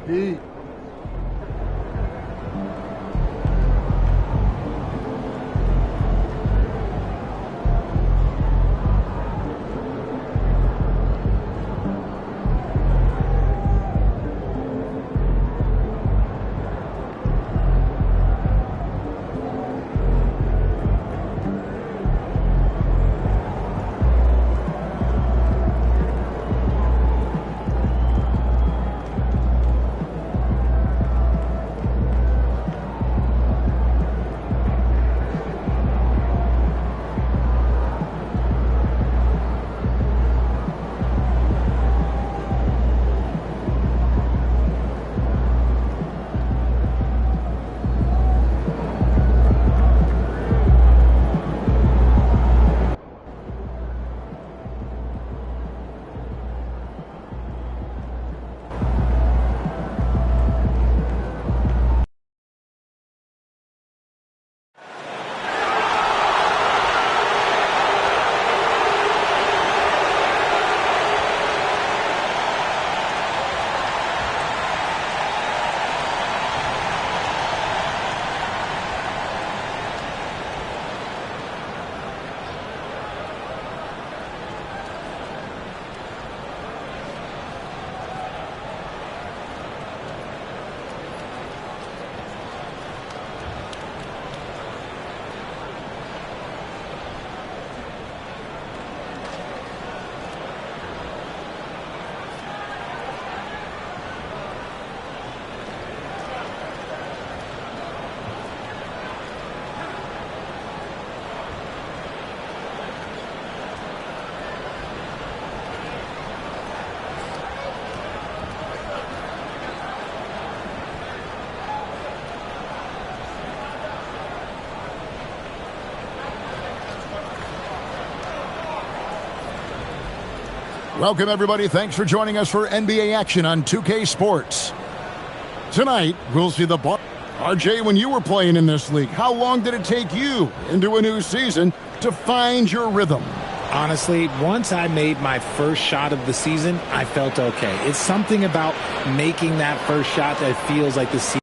Pete. Welcome, everybody. Thanks for joining us for NBA action on 2K Sports. Tonight, we'll see the ball. RJ, when you were playing in this league, how long did it take you into a new season to find your rhythm? Honestly, once I made my first shot of the season, I felt okay. It's something about making that first shot that feels like the season.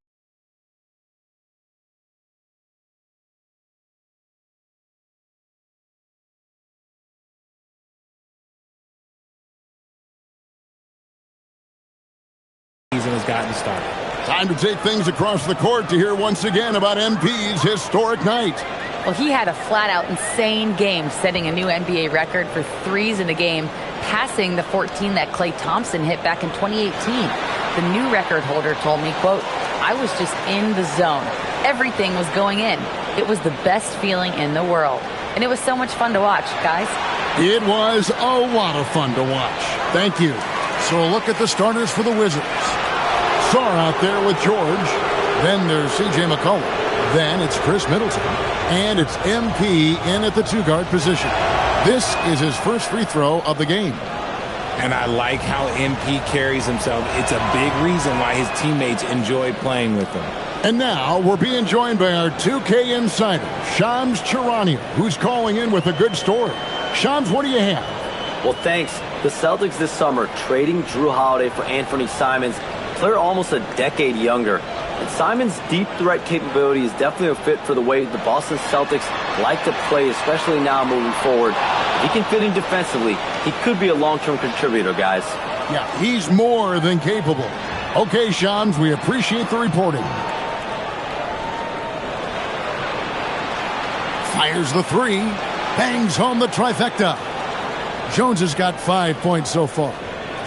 Has gotten started. Time to take things across the court to hear once again about MP's historic night. Well, he had a flat-out insane game, setting a new NBA record for threes in a game, passing the 14 that Klay Thompson hit back in 2018. The new record holder told me, quote, "I was just in the zone. Everything was going in. It was the best feeling in the world. And it was so much fun to watch, guys." It was a lot of fun to watch. Thank you. So a look at the starters for the Wizards. Sarr out there with George. Then there's C.J. McCollum. Then it's Chris Middleton. And it's MP in at the two-guard position. This is his first free throw of the game. And I like how MP carries himself. It's a big reason why his teammates enjoy playing with him. And now we're being joined by our 2K insider, Shams Charania, who's calling in with a good story. Shams, what do you have? Well, thanks. The Celtics this summer trading Drew Holiday for Anthony Simons, player almost a decade younger. And Simons' deep threat capability is definitely a fit for the way the Boston Celtics like to play, especially now moving forward. If he can fit in defensively, he could be a long-term contributor, guys. Yeah, he's more than capable. Okay, Shams, we appreciate the reporting. Fires the three, bangs home the trifecta. Jones has got 5 points so far.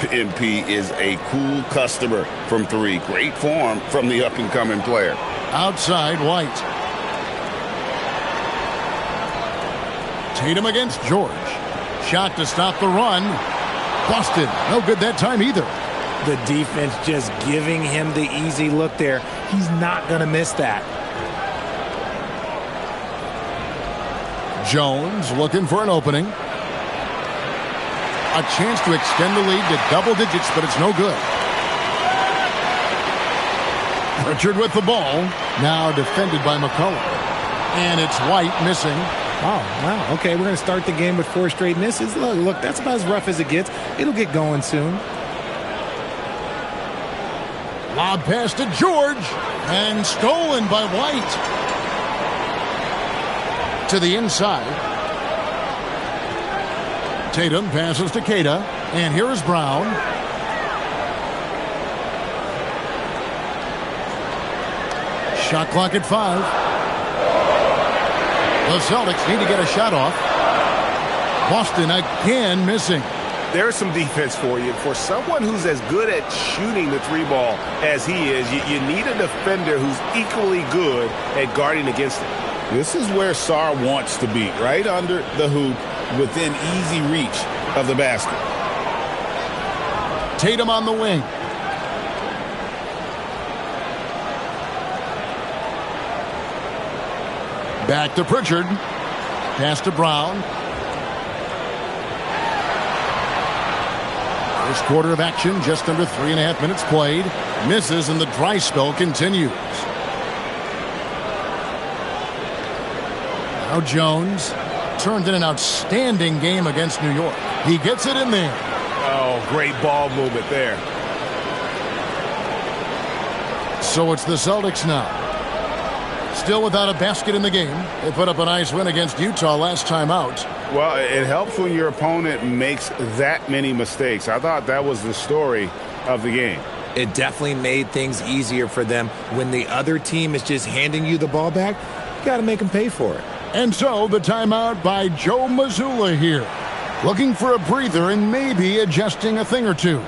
MP is a cool customer from three. Great form from the up-and-coming player. Outside, White. Tatum against George. Shot to stop the run. Busted. No good that time either. The defense just giving him the easy look there. He's not going to miss that. Jones looking for an opening. A chance to extend the lead to double digits, but it's no good. Pritchard with the ball. Now defended by McCollum. And it's White missing. Oh, wow. Okay, we're going to start the game with 4 straight misses. Look, that's about as rough as it gets. It'll get going soon. Lob pass to George. And stolen by White. To the inside. Tatum passes to Keita. And here is Brown. Shot clock at 5. The Celtics need to get a shot off. Boston again missing. There's some defense for you. For someone who's as good at shooting the three ball as he is, you need a defender who's equally good at guarding against it. This is where Sarr wants to be, right under the hoop, within easy reach of the basket. Tatum on the wing. Back to Pritchard. Pass to Brown. First quarter of action, just under 3.5 minutes played. Misses and the dry spell continues. Now Jones turned in an outstanding game against New York. He gets it in there. Oh, great ball movement there. So it's the Celtics now. Still without a basket in the game. They put up a nice win against Utah last time out. Well, it helps when your opponent makes that many mistakes. I thought that was the story of the game. It definitely made things easier for them. When the other team is just handing you the ball back, you got to make them pay for it. And so the timeout by Joe Mazzulla here. Looking for a breather and maybe adjusting a thing or two.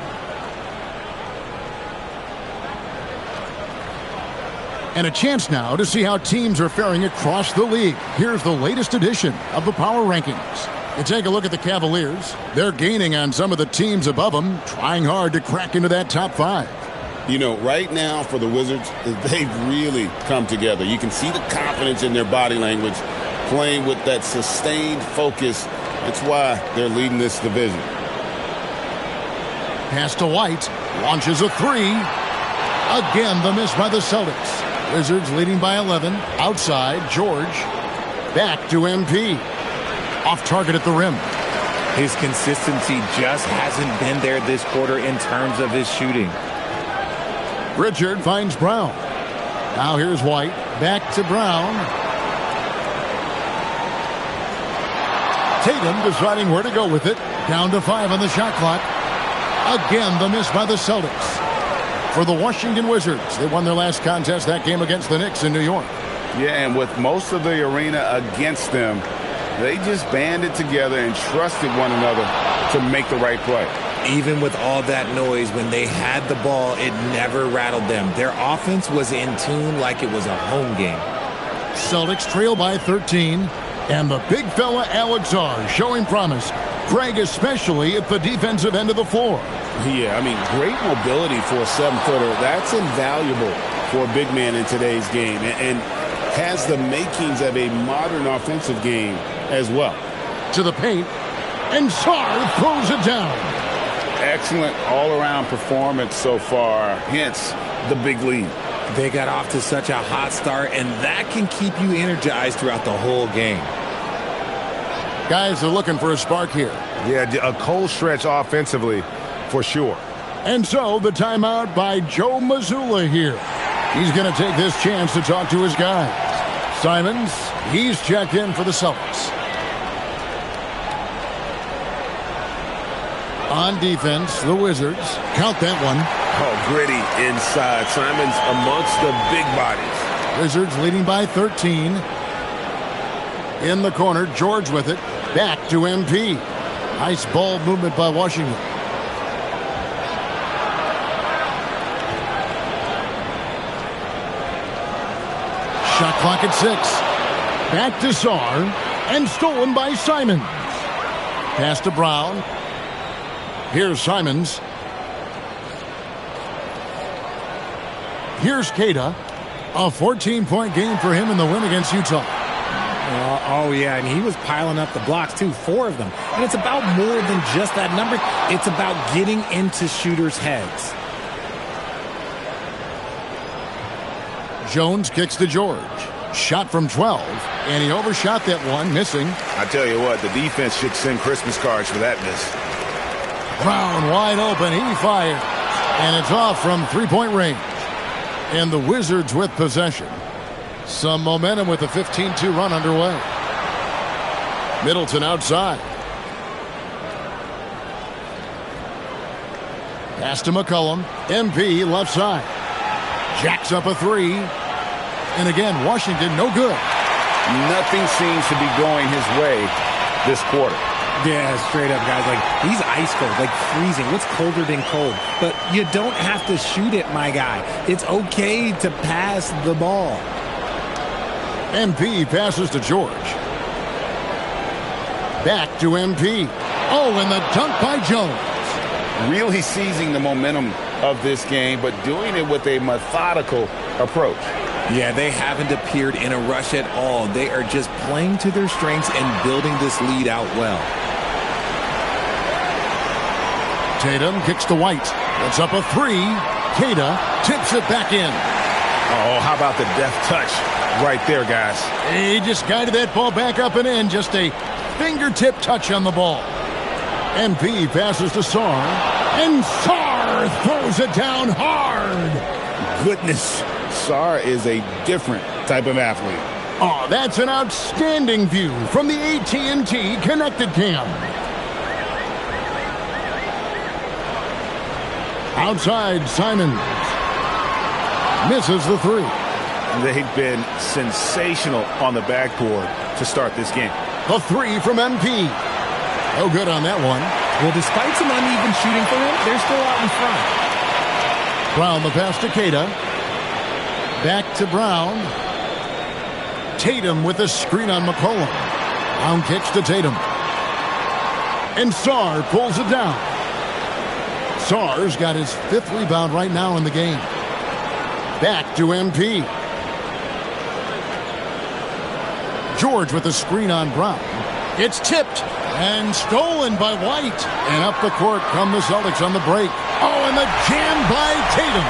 And a chance now to see how teams are faring across the league. Here's the latest edition of the Power Rankings. You take a look at the Cavaliers. They're gaining on some of the teams above them, trying hard to crack into that top 5. You know, right now for the Wizards, they've really come together. You can see the confidence in their body language, playing with that sustained focus. That's why they're leading this division. Pass to White. Launches a 3. Again, the miss by the Celtics. Wizards leading by 11. Outside, George. Back to MP. Off target at the rim. His consistency just hasn't been there this quarter in terms of his shooting. Richard finds Brown. Now here's White. Back to Brown. Tatum deciding where to go with it. Down to 5 on the shot clock. Again, the miss by the Celtics. For the Washington Wizards, they won their last contest, that game against the Knicks in New York. Yeah, and with most of the arena against them, they just banded together and trusted one another to make the right play. Even with all that noise, when they had the ball, it never rattled them. Their offense was in tune like it was a home game. Celtics trail by 13, and the big fella Alex Sarr showing promise. Craig especially at the defensive end of the floor. Yeah, I mean, great mobility for a 7-footer. That's invaluable for a big man in today's game, and has the makings of a modern offensive game as well. To the paint, and Sarr throws it down. Excellent all-around performance so far, hence the big lead. They got off to such a hot start, and that can keep you energized throughout the whole game. Guys are looking for a spark here. Yeah, a cold stretch offensively for sure. And so the timeout by Joe Mazzulla here. He's going to take this chance to talk to his guys. Simons, he's checked in for the Celtics. On defense, the Wizards count that one. Oh, gritty inside. Simons amongst the big bodies. Wizards leading by 13. In the corner, George with it. Back to MP. Nice ball movement by Washington. Shot clock at 6. Back to Sarr. And stolen by Simons. Pass to Brown. Here's Simons. Here's Keita. A 14-point game for him in the win against Utah. Oh, yeah, and he was piling up the blocks, too, 4 of them. And it's about more than just that number. It's about getting into shooters' heads. Jones kicks to George. Shot from 12, and he overshot that one, missing. I tell you what, the defense should send Christmas cards for that miss. Brown wide open, he fires. And it's off from 3-point range. And the Wizards with possession. Some momentum with the 15-2 run underway. Middleton outside. Pass to McCollum. MP left side. Jacks up a three. And again, Washington no good. Nothing seems to be going his way this quarter. Yeah, straight up, guys. Like, he's ice cold, like freezing. What's colder than cold? But you don't have to shoot it, my guy. It's okay to pass the ball. MP passes to George. Back to MP. Oh, and the dunk by Jones. Really seizing the momentum of this game, but doing it with a methodical approach. Yeah, they haven't appeared in a rush at all. They are just playing to their strengths and building this lead out well. Tatum kicks to White. It's up a three. Kata tips it back in. Oh, how about the deft touch right there, guys? He just guided that ball back up and in. Just a fingertip touch on the ball. MP passes to Sarr. And Sarr throws it down hard. Goodness, Sarr is a different type of athlete. Oh, that's an outstanding view from the AT&T Connected Cam. Outside, Simons misses the three. They've been sensational on the backboard to start this game. The three from MP. No good on that one. Well, despite some uneven shooting for him, they're still out in front. Brown the pass to Kata. Back to Brown. Tatum with a screen on McCollum. Brown kicks to Tatum. And Sarr pulls it down. Sarr's got his 5th rebound right now in the game. Back to MP. George with a screen on Brown. It's tipped and stolen by White. And up the court come the Celtics on the break. Oh, and the jam by Tatum.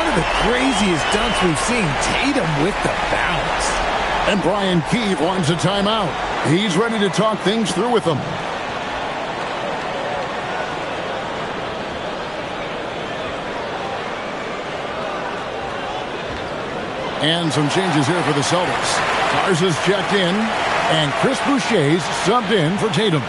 One of the craziest dunks we've seen. Tatum with the bounce. And Brian Keefe wants a timeout. He's ready to talk things through with them. And some changes here for the Celtics. Garza's checked in, and Chris Boucher's subbed in for Tatum.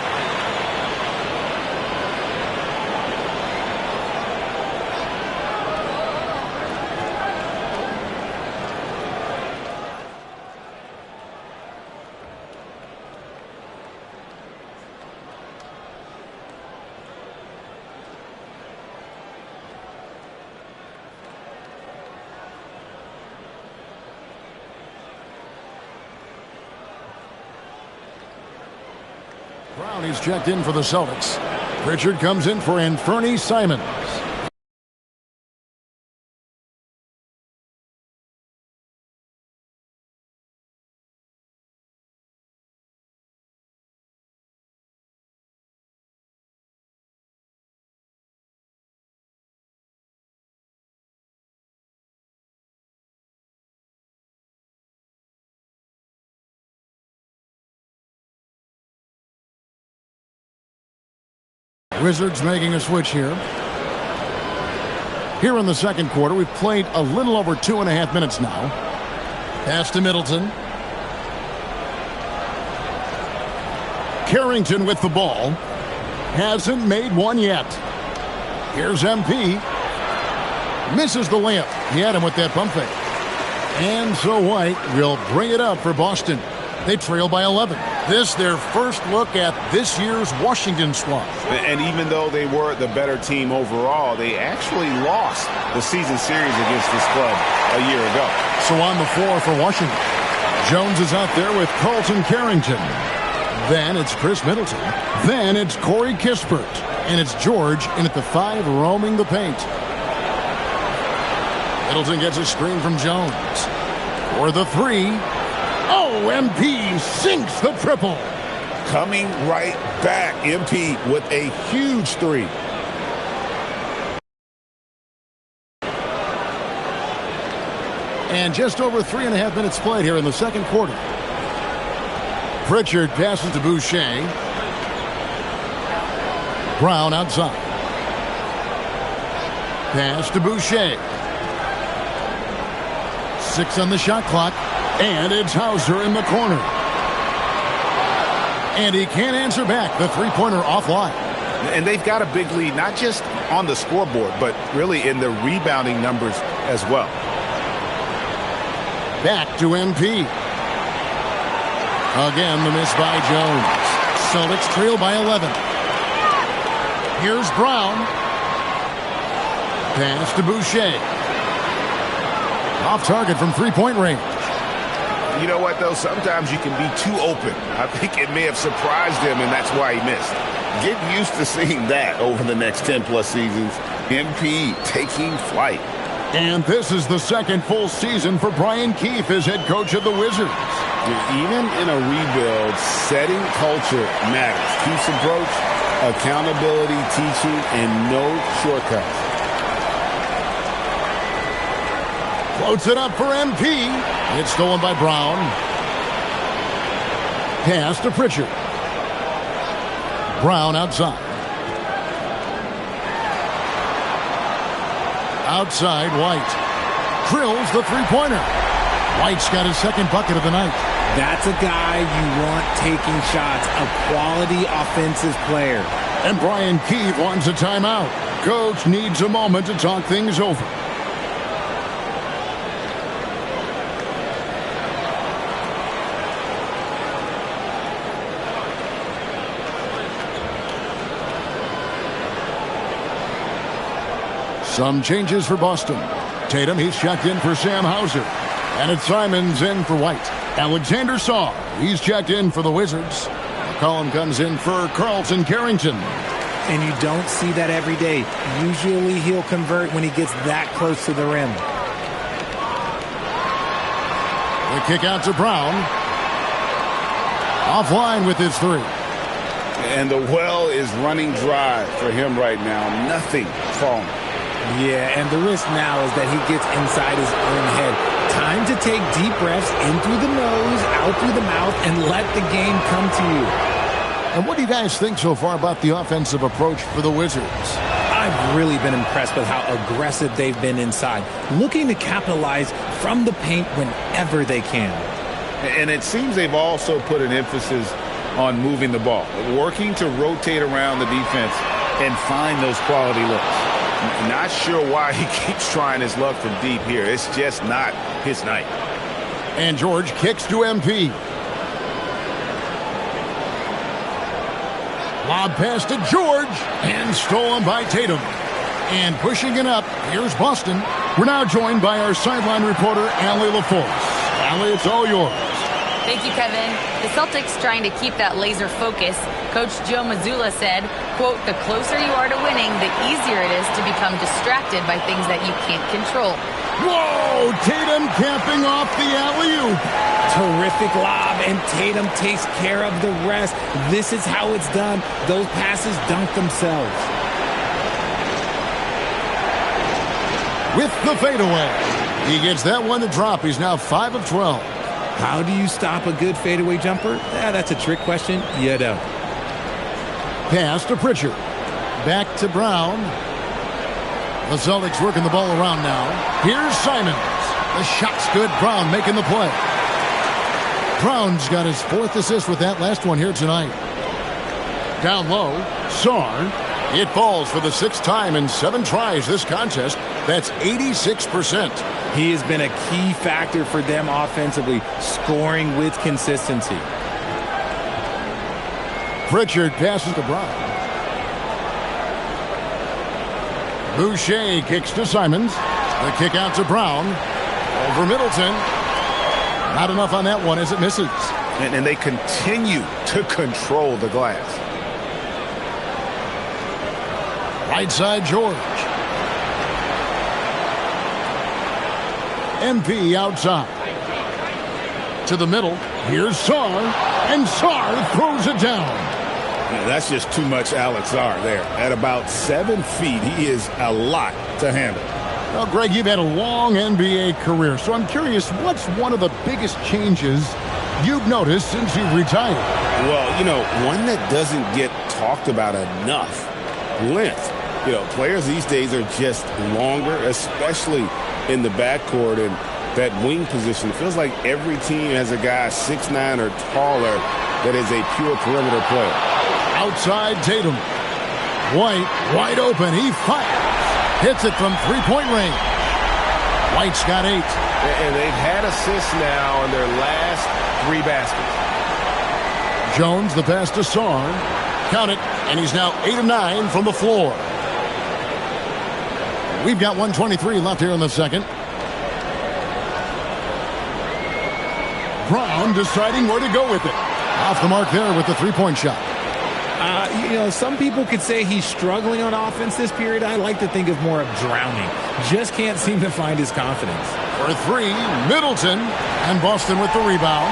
Brown is checked in for the Celtics. Pritchard comes in for Anthony Simons. Wizards making a switch here. Here in the second quarter, we've played a little over 2.5 minutes now. Pass to Middleton. Carrington with the ball. Hasn't made one yet. Here's MP. Misses the layup. He had him with that pump fake. And so White will bring it up for Boston. They trail by 11. This their first look at this year's Washington squad. And even though they were the better team overall, they actually lost the season series against this club a year ago. So on the floor for Washington, Jones is out there with Carlton Carrington. Then it's Chris Middleton. Then it's Corey Kispert. And it's George in at the 5 roaming the paint. Middleton gets a screen from Jones. For the 3. Oh, MP sinks the triple. Coming right back, MP with a huge 3. And just over 3.5 minutes played here in the second quarter. Pritchard passes to Boucher. Brown outside. Pass to Boucher. 6 on the shot clock. And it's Hauser in the corner. And he can't answer back. The three-pointer offline. And they've got a big lead, not just on the scoreboard, but really in the rebounding numbers as well. Back to MP. Again, the miss by Jones. Celtics trail by 11. Here's Brown. Pass to Boucher. Off target from three-point range. You know what, though? Sometimes you can be too open. I think it may have surprised him, and that's why he missed. Get used to seeing that over the next 10-plus seasons. MP taking flight. And this is the second full season for Brian Keefe as head coach of the Wizards. Even in a rebuild, setting culture matters. Keefe's approach, accountability, teaching, and no shortcuts. Floats it up for MP. It's stolen by Brown. Pass to Pritchard. Brown outside. Outside, White. Drills the three-pointer. White's got his second bucket of the night. That's a guy you want taking shots, a quality offensive player. And Brian Keefe wants a timeout. Coach needs a moment to talk things over. Some changes for Boston. Tatum, he's checked in for Sam Hauser. And it's Simons in for White. Alexander Saw, he's checked in for the Wizards. McCollum comes in for Carlton Carrington. And you don't see that every day. Usually he'll convert when he gets that close to the rim. The kick out to Brown. Offline with his three. And the well is running dry for him right now. Nothing falling. Yeah, and the risk now is that he gets inside his own head. Time to take deep breaths in through the nose, out through the mouth, and let the game come to you. And what do you guys think so far about the offensive approach for the Wizards? I've really been impressed with how aggressive they've been inside, looking to capitalize from the paint whenever they can. And it seems they've also put an emphasis on moving the ball, working to rotate around the defense and find those quality looks. Not sure why he keeps trying his luck from deep here. It's just not his night. And George kicks to MP. Lob pass to George. And stolen by Tatum. And pushing it up, here's Boston. We're now joined by our sideline reporter, Allie LaForce. Allie, it's all yours. Thank you, Kevin. The Celtics trying to keep that laser focus. Coach Joe Mazzulla said, quote, the closer you are to winning, the easier it is to become distracted by things that you can't control. Whoa! Tatum capping off the alley-oop. Terrific lob, and Tatum takes care of the rest. This is how it's done. Those passes dunk themselves. With the fadeaway. He gets that one to drop. He's now 5 of 12. How do you stop a good fadeaway jumper? That's a trick question. You don't. Pass to Pritchard. Back to Brown. The Celtics working the ball around now. Here's Simons. The shot's good. Brown making the play. Brown's got his 4th assist with that last one here tonight. Down low. Sarr. It falls for the 6th time in 7 tries this contest. That's 86%. He has been a key factor for them offensively, scoring with consistency. Pritchard passes to Brown. Boucher kicks to Simons. The kick out to Brown. Over Middleton. Not enough on that one as it misses. And they continue to control the glass. Right side, George. MP outside. To the middle. Here's Sarr. And Sarr throws it down. Yeah, that's just too much Alex Sarr there. At about 7 feet, he is a lot to handle. Well, Greg, you've had a long NBA career, so I'm curious, what's one of the biggest changes you've noticed since you've retired? Well, you know, one that doesn't get talked about enough, length. You know, players these days are just longer, especially in the backcourt, and that wing position. It feels like every team has a guy 6'9" or taller that is a pure perimeter player. Outside Tatum. White, wide open. He fires. Hits it from three-point range. White's got 8. And they've had assists now in their last 3 baskets. Jones, the pass to Sarr. Count it, and he's now 8 of 9 from the floor. We've got 1:23 left here in the second. Brown deciding where to go with it. Off the mark there with the three-point shot. Some people could say he's struggling on offense this period. I like to think of more of drowning. Just can't seem to find his confidence. For 3, Middleton, and Boston with the rebound.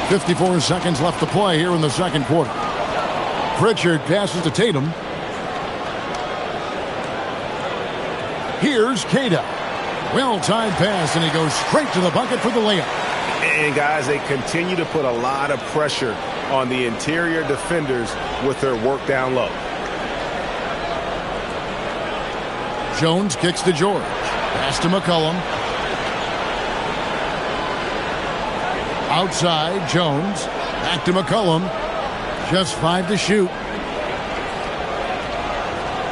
54 seconds left to play here in the second quarter. Pritchard passes to Tatum. Here's Queta. Well-timed pass, and he goes straight to the bucket for the layup. And, guys, they continue to put a lot of pressure on the interior defenders with their work down low. Jones kicks to George. Pass to McCollum. Outside, Jones. Back to McCollum. Just 5 to shoot.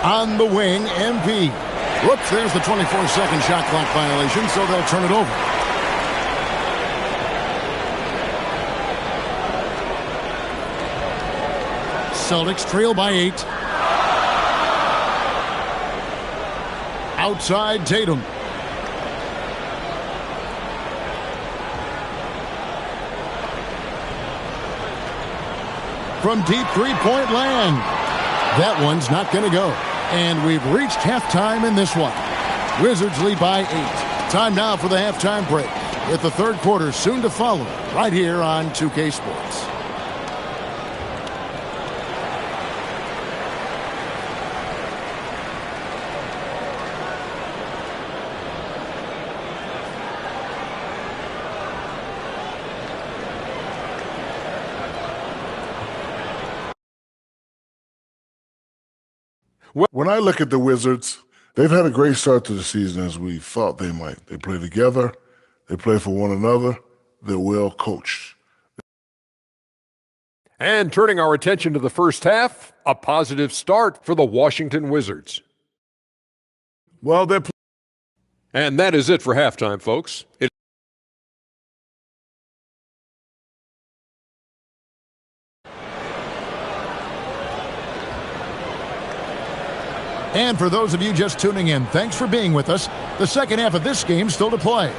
On the wing, MP. Whoops, there's the 24-second shot clock violation, so they'll turn it over. Celtics trail by 8. Outside Tatum. From deep three-point land. That one's not going to go. And we've reached halftime in this one. Wizards lead by 8. Time now for the halftime break, with the third quarter soon to follow right here on 2K Sports. When I look at the Wizards, they've had a great start to the season as we thought they might. They play together. They play for one another. They're well coached. And turning our attention to the first half, a positive start for the Washington Wizards. Well, they're And that is it for halftime, folks. And for those of you just tuning in, thanks for being with us. The second half of this game still to play.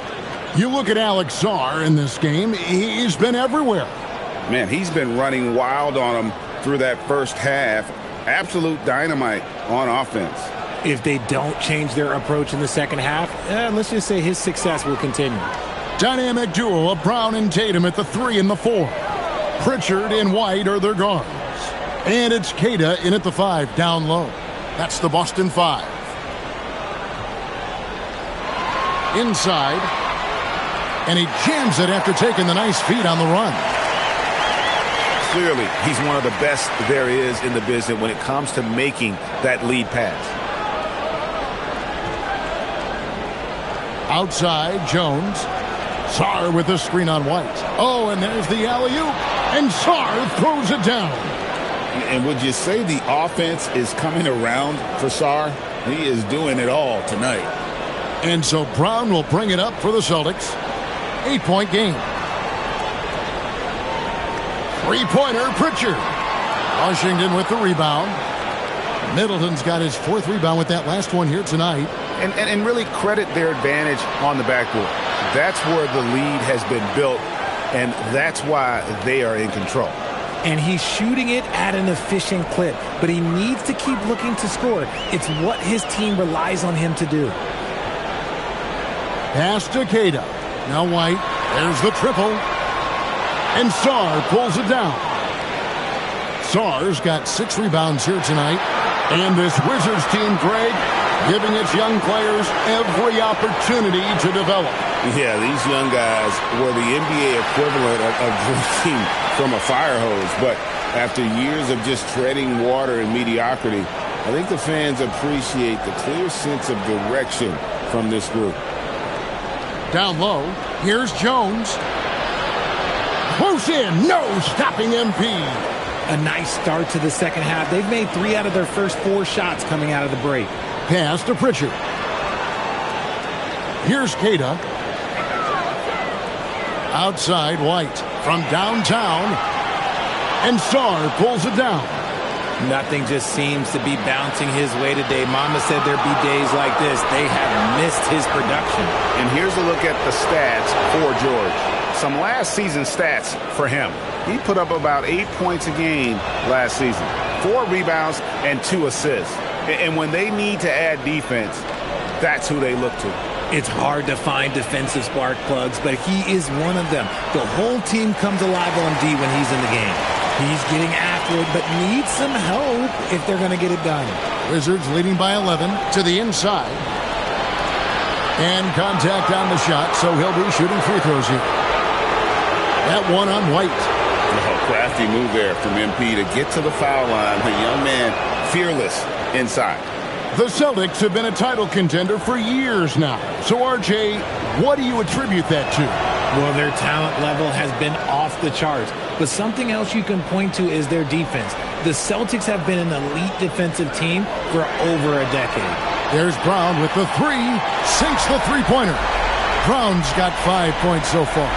You look at Alex Sarr in this game, he's been everywhere. Man, he's been running wild on him through that first half. Absolute dynamite on offense. If they don't change their approach in the second half, let's just say his success will continue. Dynamic duo of Brown and Tatum at the 3 and the 4. Pritchard and White are their guards. And it's Queta in at the 5 down low. That's the Boston 5. Inside. And he jams it after taking the nice feed on the run. Clearly, he's one of the best there is in the business when it comes to making that lead pass. Outside, Jones. Sarr with the screen on White. Oh, and there's the alley-oop. And Sarr throws it down. And would you say the offense is coming around for Sarr? He is doing it all tonight. And so Brown will bring it up for the Celtics. 8-point game. Three-pointer, Pritchard. Washington with the rebound. Middleton's got his 4th rebound with that last one here tonight. And really credit their advantage on the backboard. That's where the lead has been built, and that's why they are in control. And he's shooting it at an efficient clip, but he needs to keep looking to score. It's what his team relies on him to do. Pass to Queta. Now White. There's the triple. And Sarr pulls it down. Sarr's got 6 rebounds here tonight. And this Wizards team, Greg, giving its young players every opportunity to develop. Yeah, these young guys were the NBA equivalent of drinking from a fire hose. But after years of just treading water and mediocrity, I think the fans appreciate the clear sense of direction from this group. Down low, here's Jones. Close in, no stopping MP. A nice start to the second half. They've made 3 out of their first 4 shots coming out of the break. Pass to Pritchard. Here's Cada. Outside White from downtown. And Sarr pulls it down. Nothing just seems to be bouncing his way today. Mama said there'd be days like this. They have missed his production. And here's a look at the stats for George. Some last season stats for him. He put up about 8 points a game last season, 4 rebounds and 2 assists. And when they need to add defense, that's who they look to. It's hard to find defensive spark plugs, but he is one of them. The whole team comes alive on D when he's in the game. He's getting after it, but needs some help if they're going to get it done. Wizards leading by 11 to the inside. And contact on the shot, so he'll be shooting free throws here. That one on White. Oh, crafty move there from MP to get to the foul line. The young man fearless inside. The Celtics have been a title contender for years now. So, RJ, what do you attribute that to? Well, their talent level has been off the charts. But something else you can point to is their defense. The Celtics have been an elite defensive team for over a decade. There's Brown with the 3. Sinks the three-pointer. Brown's got 5 points so far.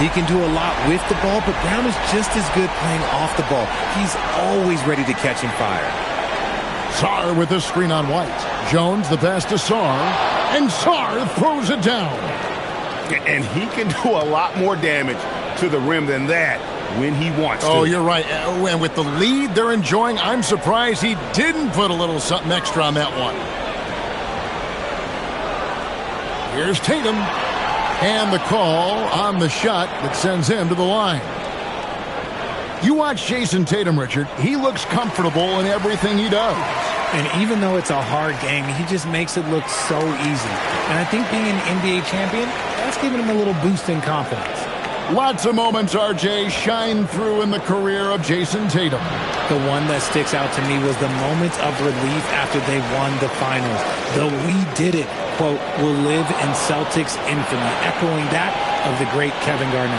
He can do a lot with the ball, but Brown is just as good playing off the ball. He's always ready to catch and fire. Sarr with a screen on White. Jones the pass to Sarr. And Sarr throws it down. And he can do a lot more damage to the rim than that when he wants to. Oh, you're right. And with the lead they're enjoying, I'm surprised he didn't put a little something extra on that one. Here's Tatum. And the call on the shot that sends him to the line. You watch Jason Tatum, Richard. He looks comfortable in everything he does. And even though it's a hard game, he just makes it look so easy. And I think being an NBA champion, that's giving him a little boost in confidence. Lots of moments, RJ, shine through in the career of Jason Tatum. The one that sticks out to me was the moments of relief after they won the finals. The "we did it" quote will live in Celtics infamy, echoing that of the great Kevin Garnett.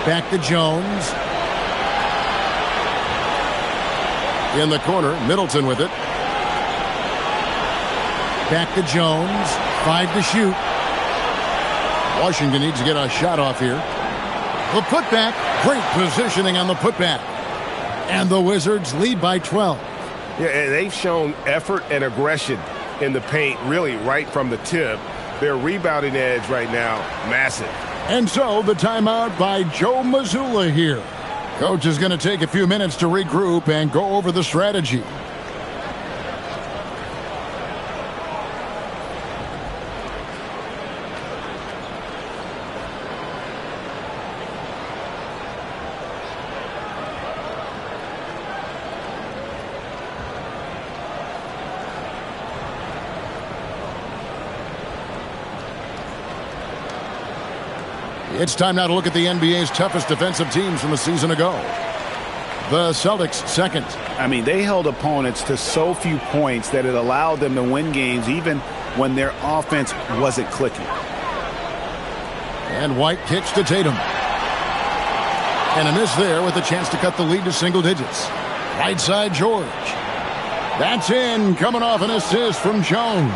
Back to Jones. In the corner, Middleton with it. Back to Jones. 5 to shoot. Washington needs to get a shot off here. The putback. Great positioning on the putback. And the Wizards lead by 12. Yeah, they've shown effort and aggression in the paint, really right from the tip. Their rebounding edge right now, massive. And so the timeout by Joe Mazzulla here. Coach is going to take a few minutes to regroup and go over the strategy. It's time now to look at the NBA's toughest defensive teams from a season ago. The Celtics second. I mean, they held opponents to so few points that it allowed them to win games even when their offense wasn't clicking. And White kicks to Tatum. And a miss there with a chance to cut the lead to single digits. Right side George. That's in, coming off an assist from Jones.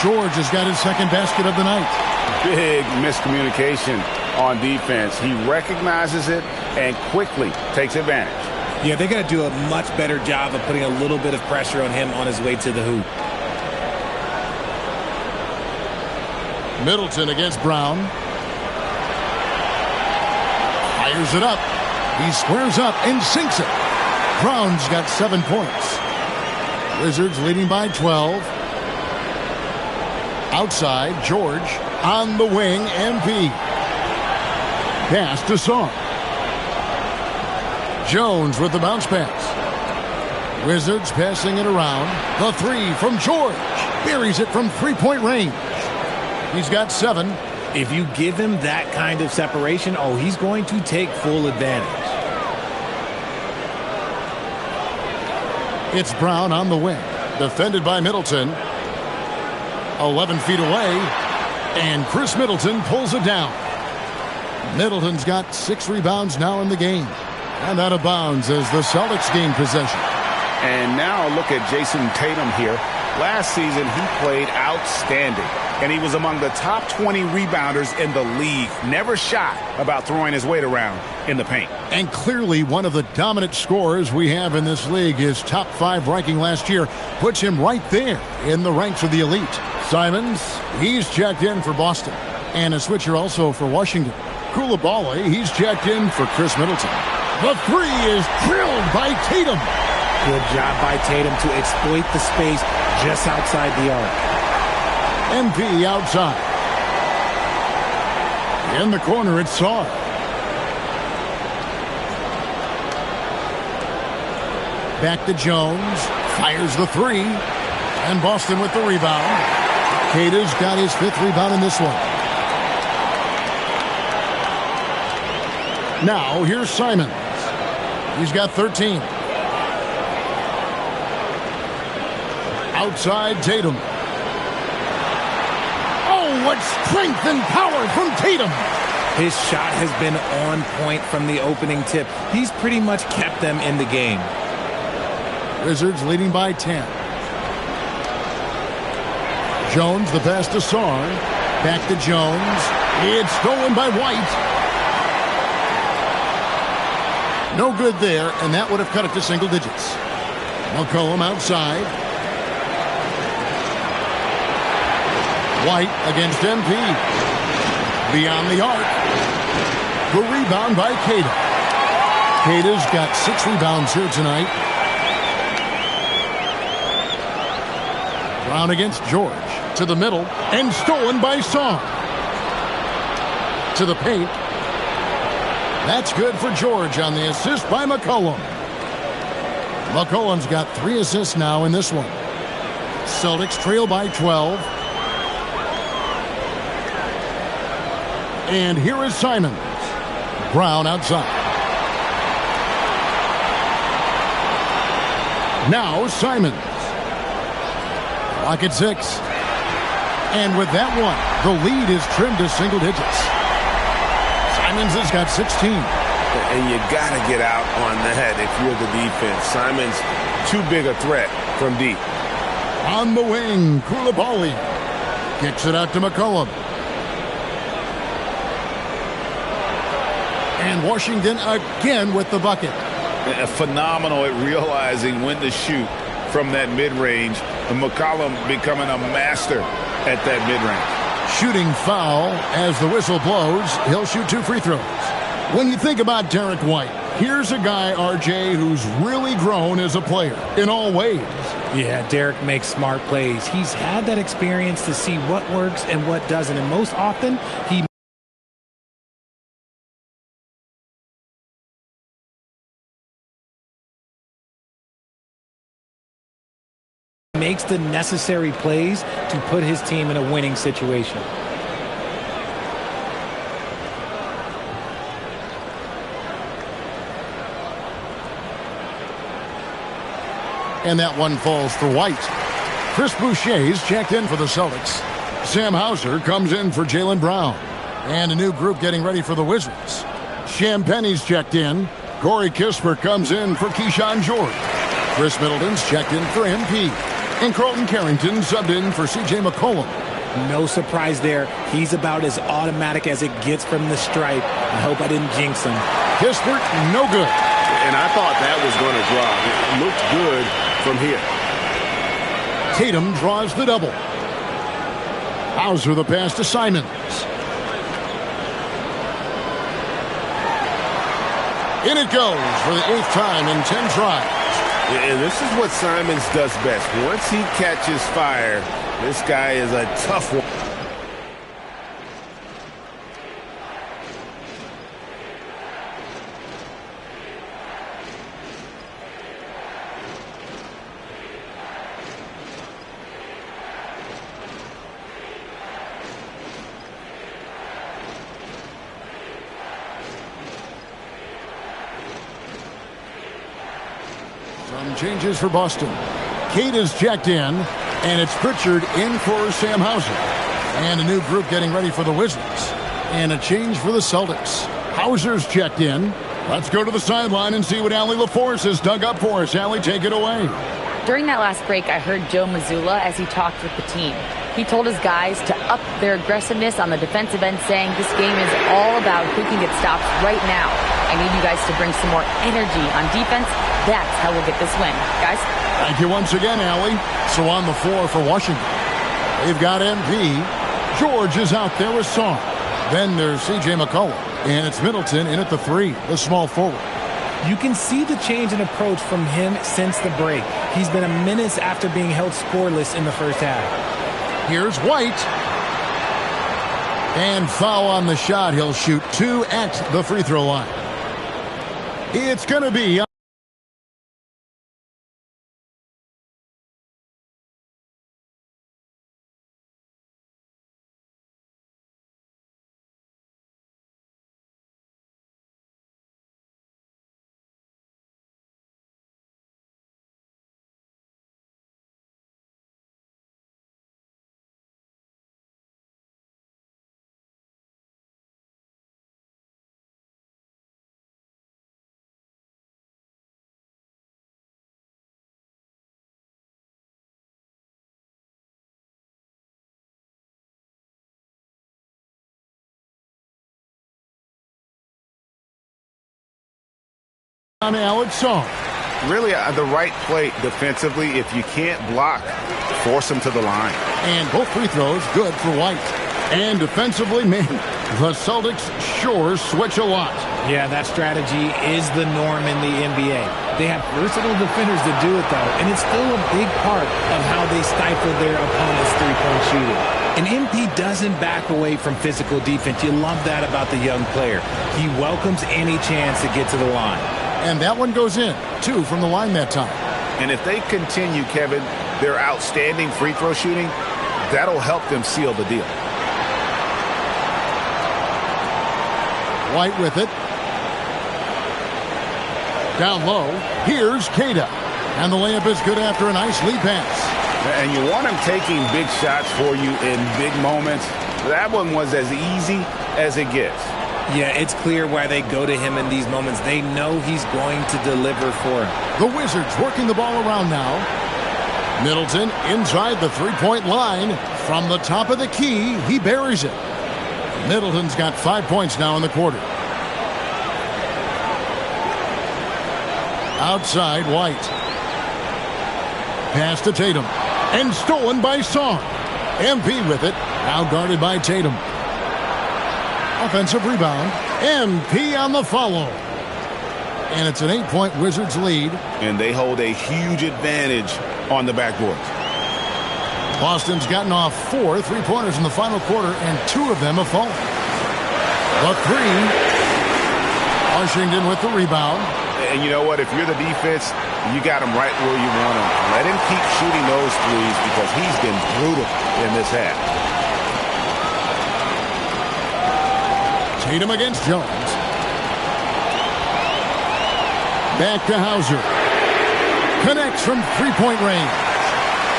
George has got his second basket of the night. Big miscommunication on defense. He recognizes it and quickly takes advantage. Yeah, they got to do a much better job of putting a little bit of pressure on him on his way to the hoop. Middleton against Brown. Fires it up. He squares up and sinks it. Brown's got 7 points. Wizards leading by 12. Outside, George on the wing, MP. Pass to Sarr. Jones with the bounce pass. Wizards passing it around. The 3 from George. Buries it from three-point range. He's got 7. If you give him that kind of separation, he's going to take full advantage. It's Brown on the wing. Defended by Middleton. 11 feet away. And Chris Middleton pulls it down. Middleton's got 6 rebounds now in the game. And out of bounds as the Celtics gain possession. And now look at Jason Tatum here. Last season, he played outstanding. And he was among the top 20 rebounders in the league. Never shy about throwing his weight around in the paint. And clearly one of the dominant scorers we have in this league. His top 5 ranking last year puts him right there in the ranks of the elite. Simons, he's checked in for Boston. And a switcher also for Washington. Koulibaly, he's checked in for Chris Middleton. The 3 is drilled by Tatum. Good job by Tatum to exploit the space just outside the arc. MP outside. In the corner, it's Saar. Back to Jones. Fires the 3. And Boston with the rebound. Keita's got his 5th rebound in this one. Now, here's Simons. He's got 13. Outside Tatum. Oh, what strength and power from Tatum. His shot has been on point from the opening tip. He's pretty much kept them in the game. Wizards leading by 10. Jones, the pass to Saar. Back to Jones. It's stolen by White. No good there, and that would have cut it to single digits. McCollum outside. White against MP. Beyond the arc. The rebound by Keita. Keita's got 6 rebounds here tonight. Brown against George. To the middle. And stolen by Saar. To the paint. That's good for George on the assist by McCollum. McCollum's got 3 assists now in this one. Celtics trail by 12. And here is Simons. Brown outside. Now Simons. Clock at 6. And with that one, the lead is trimmed to single digits. Simons has got 16. And you got to get out on that if you're the defense. Simons, too big a threat from deep. On the wing, Koulibaly kicks it out to McCollum. And Washington again with the bucket. Phenomenal at realizing when to shoot from that mid-range. And McCollum becoming a master at that mid-range. Shooting foul as the whistle blows. He'll shoot 2 free throws. When you think about Derek White, here's a guy, RJ, who's really grown as a player in all ways. Yeah, Derek makes smart plays. He's had that experience to see what works and what doesn't. And most often, he makes the necessary plays to put his team in a winning situation. And that one falls for White. Chris Boucher's checked in for the Celtics. Sam Hauser comes in for Jaylen Brown. And a new group getting ready for the Wizards. Champagne's checked in. Corey Kispert comes in for Keyshawn George. Chris Middleton's checked in for MP. And Carlton Carrington subbed in for C.J. McCollum. No surprise there. He's about as automatic as it gets from the stripe. I hope I didn't jinx him. Kispert, no good. And I thought that was going to drop. It looked good from here. Tatum draws the double. Hauser the pass to Simons. In it goes for the 8th time in 10 tries. And this is what Simons does best. Once he catches fire, this guy is a tough one. Some changes for Boston. Kate is checked in, and it's Pritchard in for Sam Hauser. And a new group getting ready for the Wizards. And a change for the Celtics. Hauser's checked in. Let's go to the sideline and see what Allie LaForce has dug up for us. Allie, take it away. During that last break, I heard Joe Mazzulla as he talked with the team. He told his guys to up their aggressiveness on the defensive end, saying this game is all about who can get stops right now. I need you guys to bring some more energy on defense. That's how we'll get this win. Guys? Thank you once again, Allie. So on the floor for Washington, they've got MP. George is out there with Song. Then there's C.J. McCollum. And it's Middleton in at the 3, the small forward. You can see the change in approach from him since the break. He's been a menace after being held scoreless in the first half. Here's White. And foul on the shot. He'll shoot 2 at the free throw line. It's going to be on Alex Song. Really the right play defensively. If you can't block, force them to the line. And both free throws good for White. And defensively, man, the Celtics sure switch a lot. Yeah, that strategy is the norm in the NBA. They have versatile defenders to do it, though, and it's still a big part of how they stifle their opponent's three-point shooting. And MP doesn't back away from physical defense. You love that about the young player. He welcomes any chance to get to the line. And that one goes in. 2 from the line that time. And if they continue, Kevin, their outstanding free throw shooting, that'll help them seal the deal. White with it. Down low. Here's Queta. And the layup is good after a nice lead pass. And you want him taking big shots for you in big moments. That one was as easy as it gets. Yeah, it's clear why they go to him in these moments. They know he's going to deliver for him. The Wizards working the ball around now. Middleton inside the three-point line. From the top of the key, he buries it. Middleton's got 5 points now in the quarter. Outside, White. Pass to Tatum. And stolen by Song. MP with it. Now guarded by Tatum. Offensive rebound. MP on the follow. And it's an 8-point Wizards lead. And they hold a huge advantage on the backboard. Boston's gotten off 4 3-pointers in the final quarter, and 2 of them have fallen. The 3. Washington with the rebound. And you know what? If you're the defense, you got him right where you want him. Let him keep shooting those threes because he's been brutal in this half. Tatum against Jones. Back to Hauser. Connects from three-point range.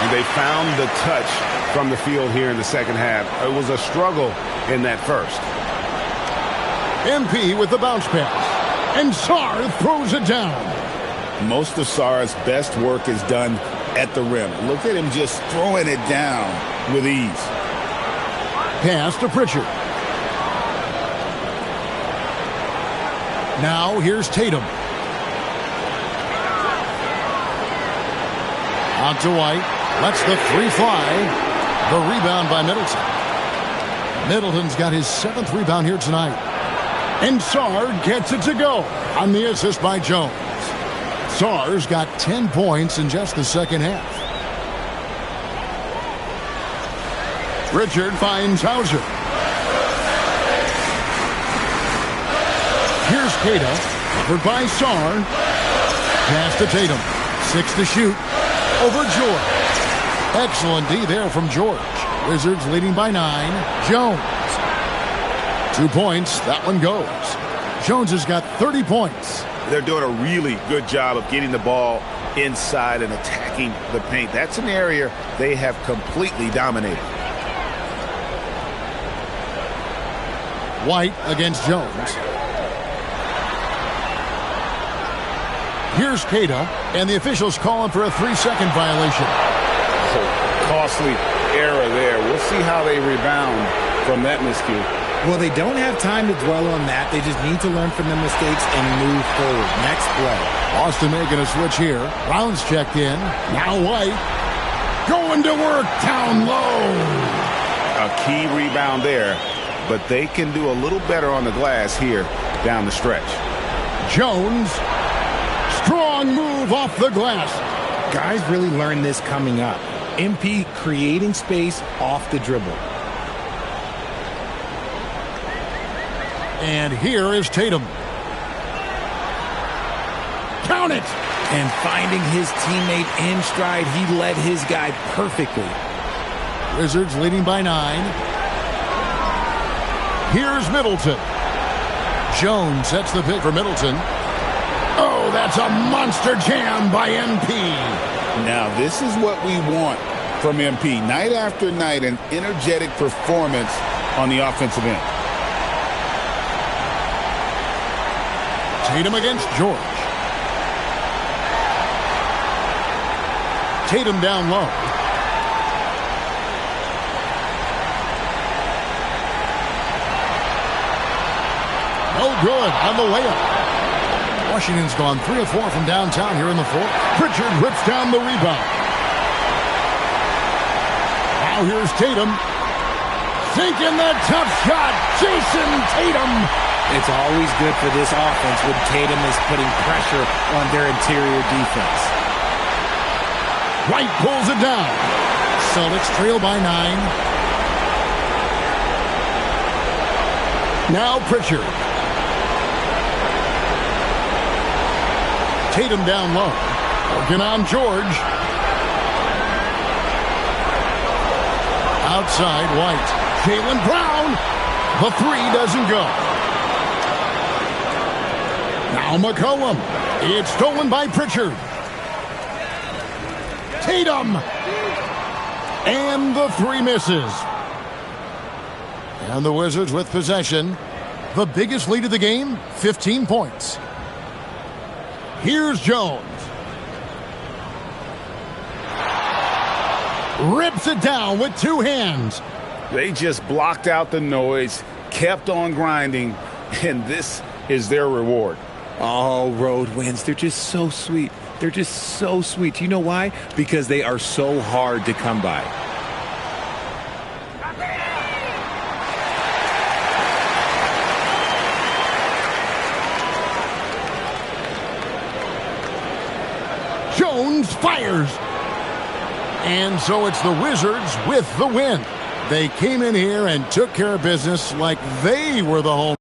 And they found the touch from the field here in the second half. It was a struggle in that first. MP with the bounce pass. And Sarr throws it down. Most of Sarr's best work is done at the rim. Look at him just throwing it down with ease. Pass to Pritchard. Now here's Tatum. Out to White. Lets the 3 fly. The rebound by Middleton. Middleton's got his 7th rebound here tonight. And Sarr gets it to go on the assist by Jones. Sarr's got 10 points in just the second half. Richard finds Hauser. Here's Queta. Covered by Sarr. Pass to Tatum. 6 to shoot. Over George. Excellent D there from George. Wizards leading by 9. Jones. 2 points. That one goes. Jones has got 30 points. They're doing a really good job of getting the ball inside and attacking the paint. That's an area they have completely dominated. White against Jones. Here's Kata, and the officials calling for a 3-second violation. Costly error there. We'll see how they rebound from that miscue. Well, they don't have time to dwell on that. They just need to learn from the mistakes and move forward. Next play. Boston making a switch here. Brown's checked in. Now White. Going to work down low. A key rebound there, but they can do a little better on the glass here down the stretch. Jones. Strong move off the glass. Guys really learned this coming up. MP creating space off the dribble. And here is Tatum. Count it! And finding his teammate in stride, he led his guy perfectly. Wizards leading by 9. Here's Middleton. Jones sets the pick for Middleton. Oh, that's a monster jam by MP. Now, this is what we want from MP. Night after night, an energetic performance on the offensive end. Tatum against George. Tatum down low. No good on the layup. Washington's gone 3 of 4 from downtown here in the fourth. Pritchard rips down the rebound. Now here's Tatum. Sinking that tough shot. Jason Tatum. It's always good for this offense when Tatum is putting pressure on their interior defense. White pulls it down. Celtics trail by 9. Now Pritchard. Tatum down low. Working on George. Outside White. Jaylen Brown. The 3 doesn't go. Now McCollum. It's stolen by Pritchard. Tatum. And the 3 misses. And the Wizards with possession. The biggest lead of the game, 15 points. Here's Jones. Rips it down with 2 hands. They just blocked out the noise, kept on grinding, and this is their reward. Oh, road wins. They're just so sweet. They're just so sweet. You know why? Because they are so hard to come by. Jones fires. And so it's the Wizards with the win. They came in here and took care of business like they were the home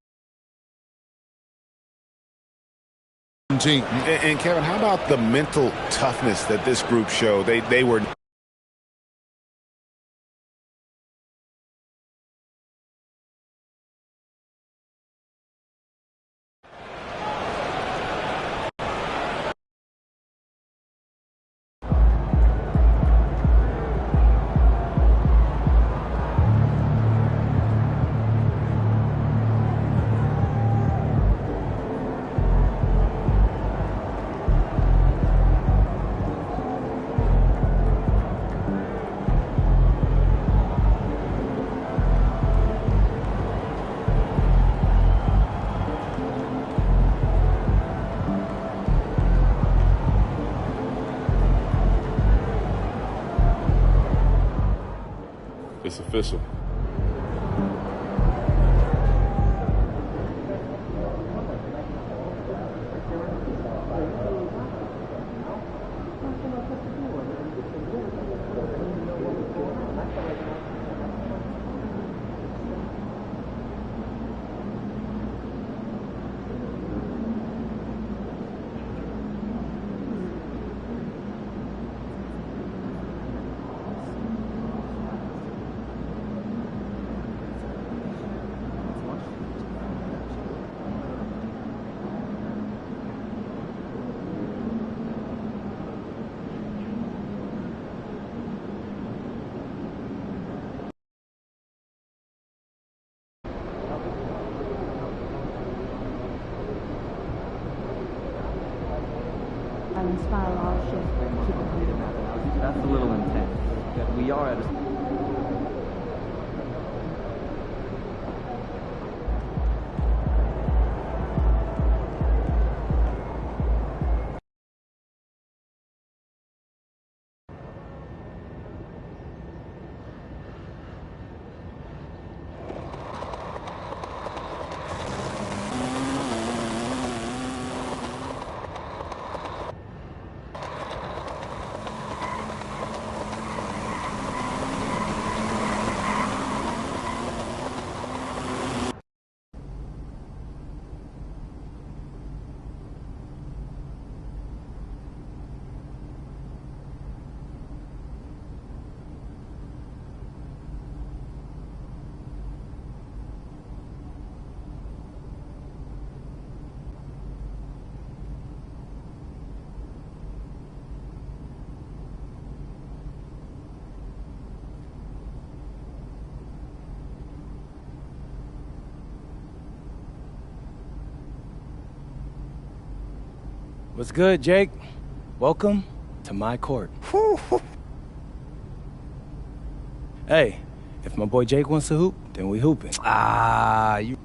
team. And Kevin, how about the mental toughness that this group showed? They were It's official. inspire our shift to complete another. That's a little intense. But we are at a... What's good, Jake? Welcome to my court. Hey, if my boy Jake wants to hoop, then we hooping. You...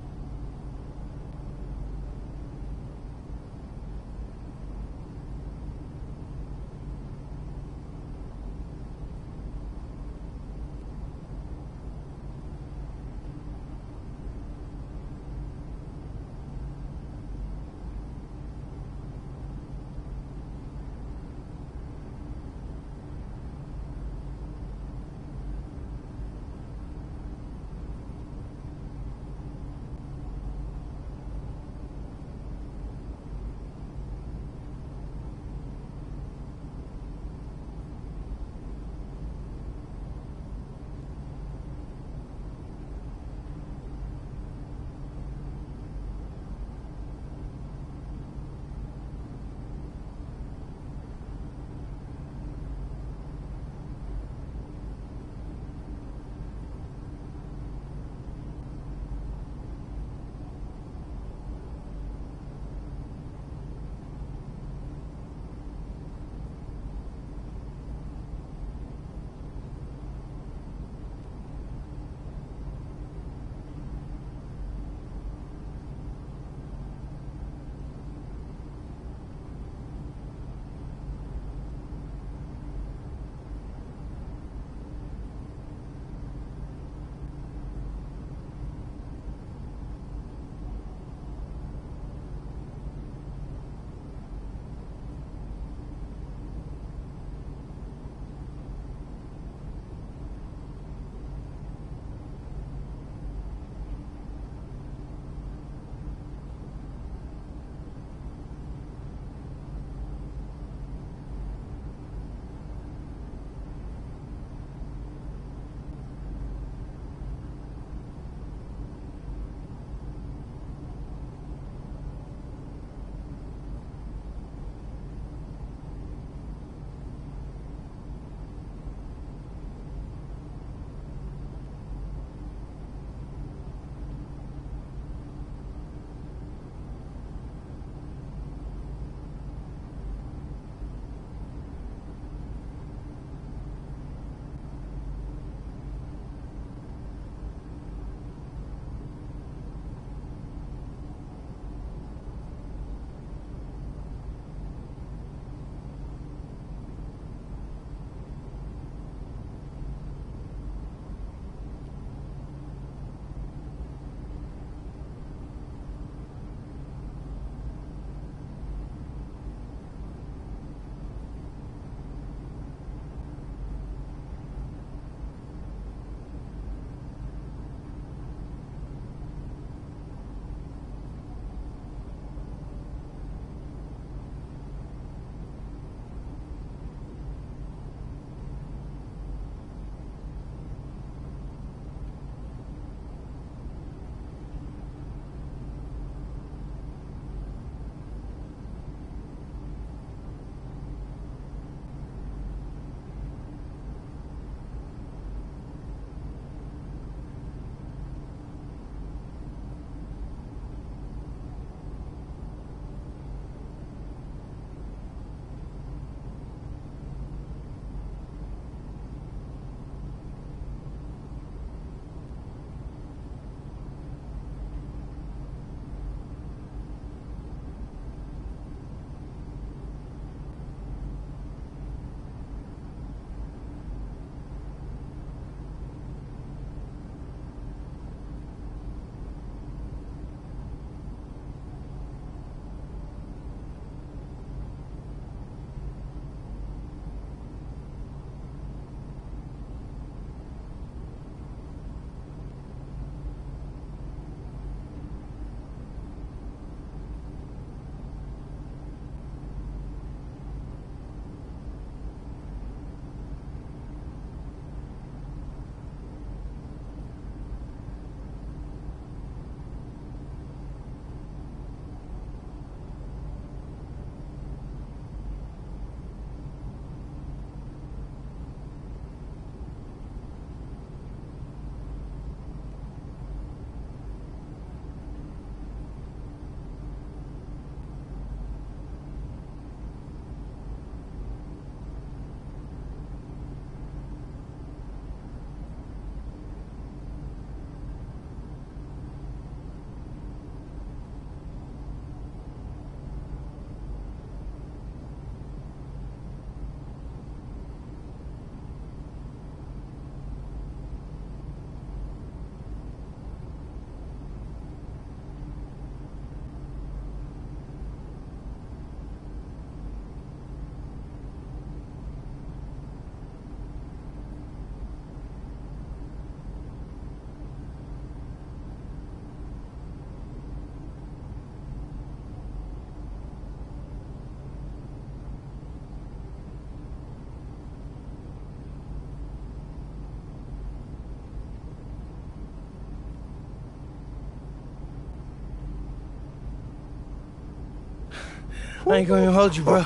I ain't gonna hold you, bro.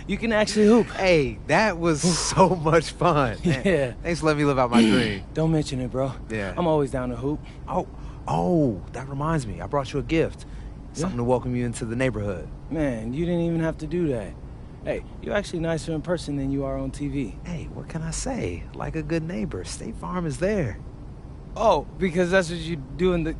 You can actually hoop. Hey, that was so much fun. Man. Yeah. Thanks for letting me live out my dream. Don't mention it, bro. Yeah. I'm always down to hoop. Oh, that reminds me. I brought you a gift. Something to welcome you into the neighborhood. Man, you didn't even have to do that. Hey, you're actually nicer in person than you are on TV. Hey, what can I say? Like a good neighbor, State Farm is there. Oh, because that's what you do in the...